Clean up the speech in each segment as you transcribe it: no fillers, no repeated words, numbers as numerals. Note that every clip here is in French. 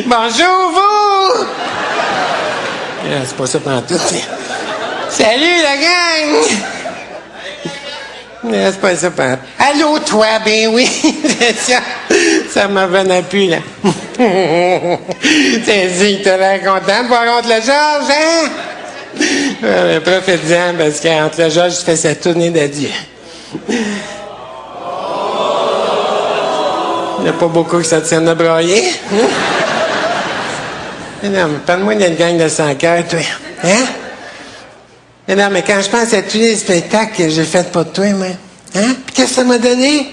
Bonjour, vous! C'est pas ça pantoute. Salut, la gang! C'est pas ça pantoute. Allô, toi? Ben oui, c'est ça. Ça m'en venait plus, là. T'as dit que t'as l'air content de voir contre le Georges, hein? Profite-en, parce qu'entre le Georges, je fais sa tournée d'adieu. Il n'y a pas beaucoup que ça tienne de brailler. Non, mais parle-moi d'une gang de 100 heures, toi. Hein? Non, mais quand je pense à tous les spectacles que j'ai faits pour toi, moi, hein? Puis qu'est-ce que ça m'a donné?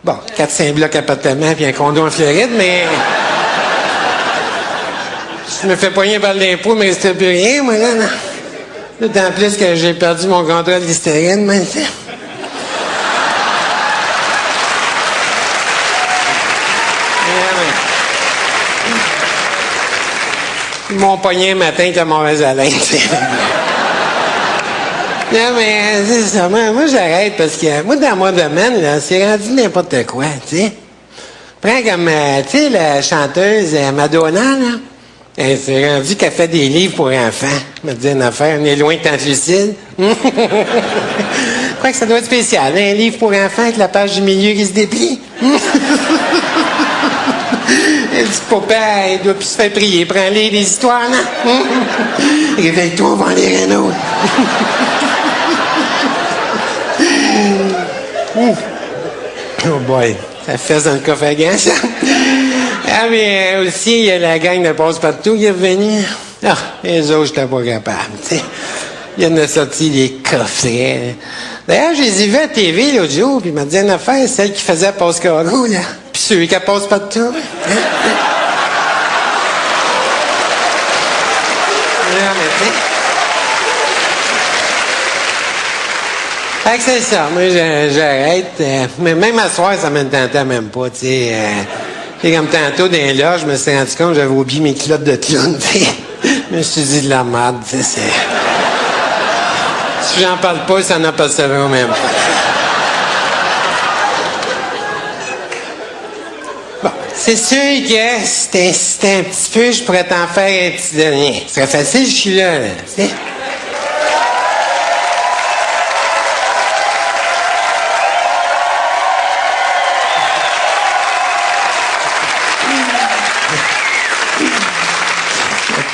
Bon, 4-5 blocs appartements puis un condo en Floride, mais... Je me fais poigner par l'impôt, mais il ne restait plus rien, moi, là. D'autant plus que j'ai perdu mon contrat de Listerine, moi, tu sais. Ils m'ont pogné un matin avec la mauvaise haleine, tu sais. Non, mais c'est ça. Moi, j'arrête parce que, moi, dans mon domaine, là, c'est rendu n'importe quoi, tu sais. Prends comme, tu sais, la chanteuse Madonna, là. C'est rendu qu'elle fait des livres pour enfants. Je me dis une affaire, on est loin de Tante Lucille. Je crois que ça doit être spécial, hein, un livre pour enfants avec la page du milieu qui se déplie. Le petit papa, il doit plus se faire prier. Prends-les des histoires, non? Réveille-toi, on va les Renault. Oh boy, ça fesse dans le coffre à gants, ça. Ah, mais aussi, il y a la gang de Passe-Partout qui est revenue. Ah, les autres, j'étais pas capable, tu sais. Il y en a sorti des coffrets. D'ailleurs, je les ai vus à TV l'autre jour, puis il m'a dit une affaire, celle qui faisait Passe-Carreau, là. Puis celui qui Passe-Partout. Non, mais tu sais. Fait que c'est ça. Moi, j'arrête. Mais même à soir, ça me tentait même pas, tu sais. C'est comme tantôt, dans les loges, je me suis rendu compte que j'avais oublié mes culottes de clown, tu sais. Je me suis dit de la merde, tu sais, c'est... Si j'en parle pas, ça n'a pas servi au même pas. Bon, c'est sûr que si t'insistais un petit peu, je pourrais t'en faire un petit dernier. Ce serait facile, je suis là, tu sais.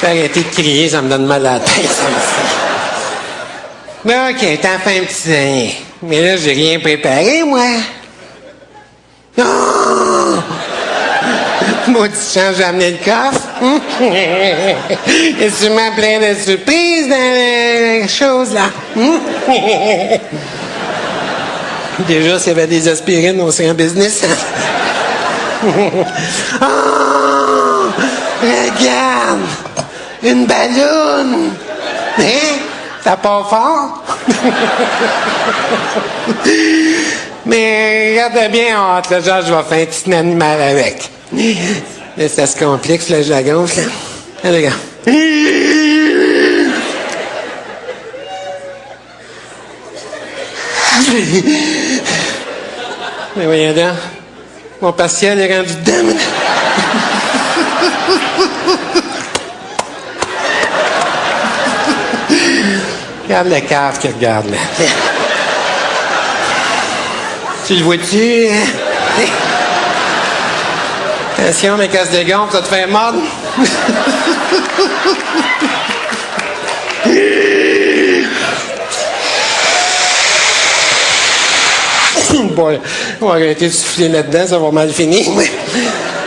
Arrêtez de crier, ça me donne mal à la tête, ça me fait. Mais OK, t'en fais un petit dernier. Mais là, j'ai rien préparé, moi. Oh! Maudit chance, j'ai amené le coffre. Il y a sûrement plein de surprises dans les choses, là. Déjà, s'il y avait des aspirines, on serait en business. Oh! Regarde! Une balloune! Hein? Ça part fort? Mais regarde bien, entre le genre, je vais faire un petit animal avec. Là, ça se complique, flèche la gonfle, là. Allez, regarde. Mais voyons donc. Mon partiel est rendu dedans. Regarde le cave qu'il regarde, là. Tu le vois-tu, hein? Attention, mais casse des gonfles, ça te fait mordre. Bon, on va arrêter de souffler là-dedans, ça va mal finir.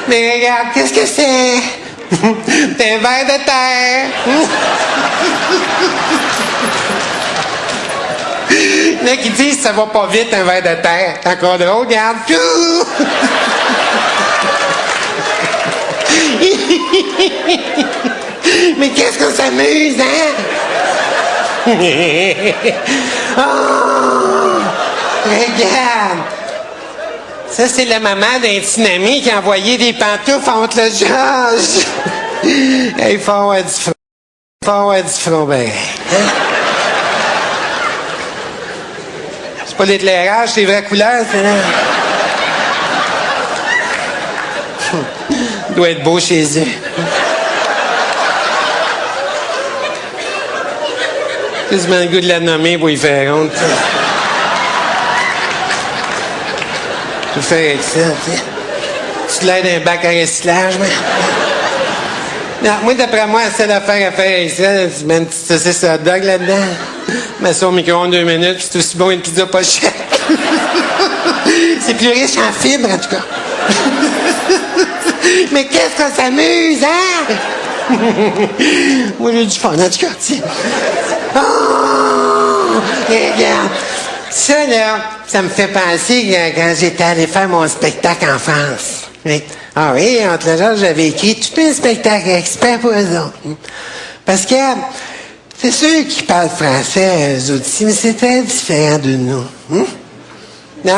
Mais regarde, qu'est-ce que c'est? C'est un ver de terre. Il y en a qui disent que ça va pas vite, un ver de terre. C'est encore drôle, regarde. Mais qu'est-ce qu'on s'amuse, hein? Oh, regarde. Ça, c'est la maman d'un tsunami qui a envoyé des pantoufles entre le Georges. Il faut avoir du front. Il faut avoir du front, ben. Hein? C'est pas l'éclairage, c'est vraie couleur, c'est là. Il doit être beau chez eux. Quasiment le goût de la nommer pour y faire honte. Tu fais avec ça, tu sais. Tu l'aides un bac à recyclage, mais... Non, moi, d'après moi, la seule affaire à faire avec ça, tu mets une petite saucisse hot dog là-dedans, mets ça au micro-ondes 2 minutes, puis c'est aussi bon une pizza pas chère. C'est plus riche en fibres, en tout cas. Mais qu'est-ce qu'on s'amuse, hein? Moi, j'ai du fun, en tout cas, tu sais. Oh! Et regarde, ça, là, ça me fait penser que quand j'étais allé faire mon spectacle en France. Oui. Ah oui, entre les gens, j'avais écrit tout un spectacle exprès pour eux autres. Parce que c'est ceux qui parlent français, eux aussi, mais c'est très différent de nous. Non,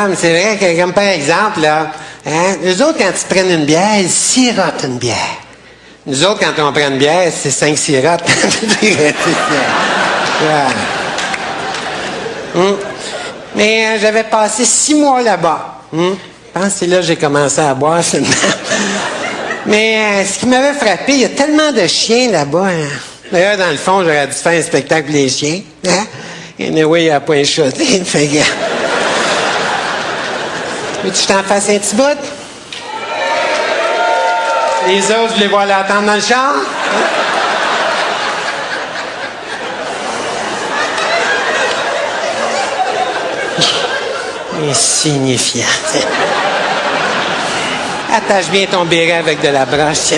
mais c'est vrai que, comme par exemple, là, hein, eux autres, quand ils prennent une bière, ils sirotent une bière. Nous autres, quand on prend une bière, c'est 5 sirops. Mais j'avais passé 6 mois là-bas. Je pense que c'est là que j'ai commencé à boire seulement. Mais ce qui m'avait frappé, il y a tellement de chiens là-bas. Hein. D'ailleurs, dans le fond, j'aurais dû faire un spectacle pour les chiens. Hein? Anyway, il n'y a pas un shot. Fait que... Veux-tu que je t'en fasse un petit bout? Les autres, je voulais voir l'attendre dans le char. Insignifiant. Attache bien ton béret avec de la broche.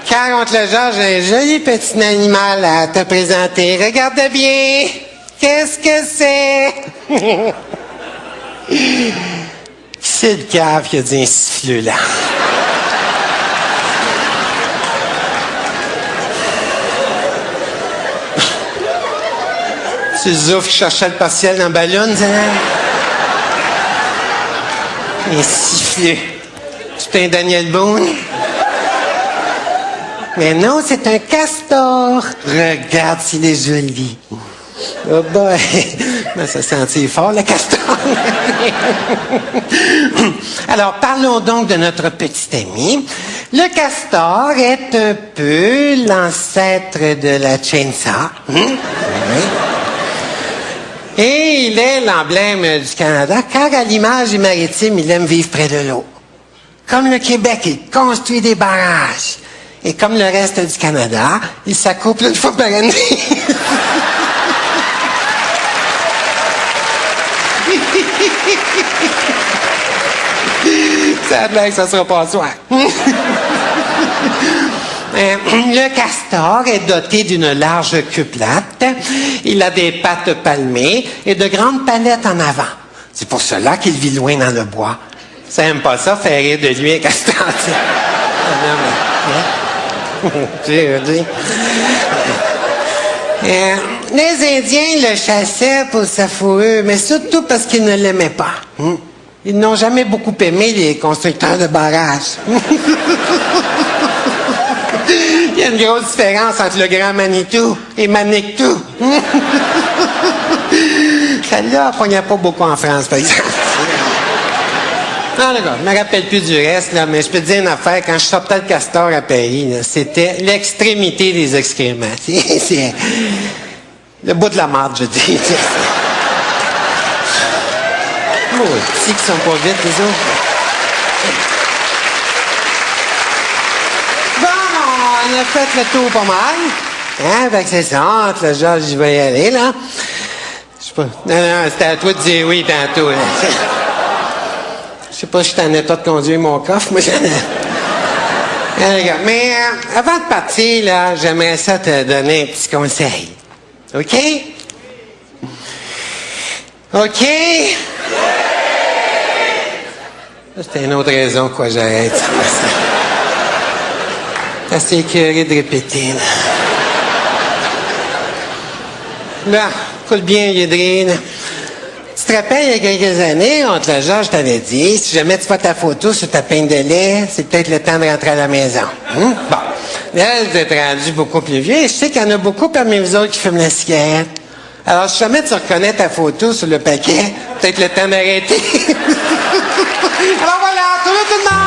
Car contre le genre, j'ai un joli petit animal à te présenter. Regarde bien. Qu'est-ce que c'est? C'est le cave qui a dit un siffleux là. C'est Zouf qui cherchait le partiel dans le ballon, un siffleux. C'est un Daniel Boone. Mais non, c'est un castor. Regarde s'il est joli. Oh boy, ben, ça sentit fort, le castor. Alors, parlons donc de notre petit ami. Le castor est un peu l'ancêtre de la chainsaw. Oui. Et il est l'emblème du Canada, car à l'image des maritimes, il aime vivre près de l'eau. Comme le Québec, il construit des barrages. Et comme le reste du Canada, il s'accouple une fois par année. Ça a l'air que ça sera pas soir. Le castor est doté d'une large queue plate. Il a des pattes palmées et de grandes palettes en avant. C'est pour cela qu'il vit loin dans le bois. Ça aime pas ça, faire rire de lui, un castor. Les Indiens le chassaient pour sa fourrure, mais surtout parce qu'ils ne l'aimaient pas. Ils n'ont jamais beaucoup aimé les constructeurs de barrages. Il y a une grosse différence entre le grand Manitou et Manitou. Celle-là, on pognait pas beaucoup en France, par exemple. Non, d'accord, je me rappelle plus du reste, là, mais je peux te dire une affaire. Quand je sortais le castor à Paris, là, c'était l'extrémité des excréments. C'est le bout de la marde, je dis. Oh, les petits qui sont pas vite, les autres. Bon, on a fait le tour pas mal. Hein, fait que c'est ça, entre le genre, je vais y aller, là. Je sais pas. Non, c'était à toi de dire oui tantôt, là. Je sais pas si je suis en état de conduire mon coffre, mais... Mais avant de partir, là, j'aimerais ça te donner un petit conseil. OK? OK? C'est une autre raison pourquoi j'arrête. C'est assez écœuré de répéter, là. Là, coule bien, Yédrine. Tu te rappelles, il y a quelques années, entre le genre, je t'avais dit, si jamais tu vois ta photo sur ta pinte de lait, c'est peut-être le temps de rentrer à la maison. Bon. Là, vous êtes rendu beaucoup plus vieux. Je sais qu'il y en a beaucoup parmi vous autres qui fument la cigarette. Alors, si jamais tu reconnais ta photo sur le paquet, peut-être le temps d'arrêter. Alors voilà, tout le monde!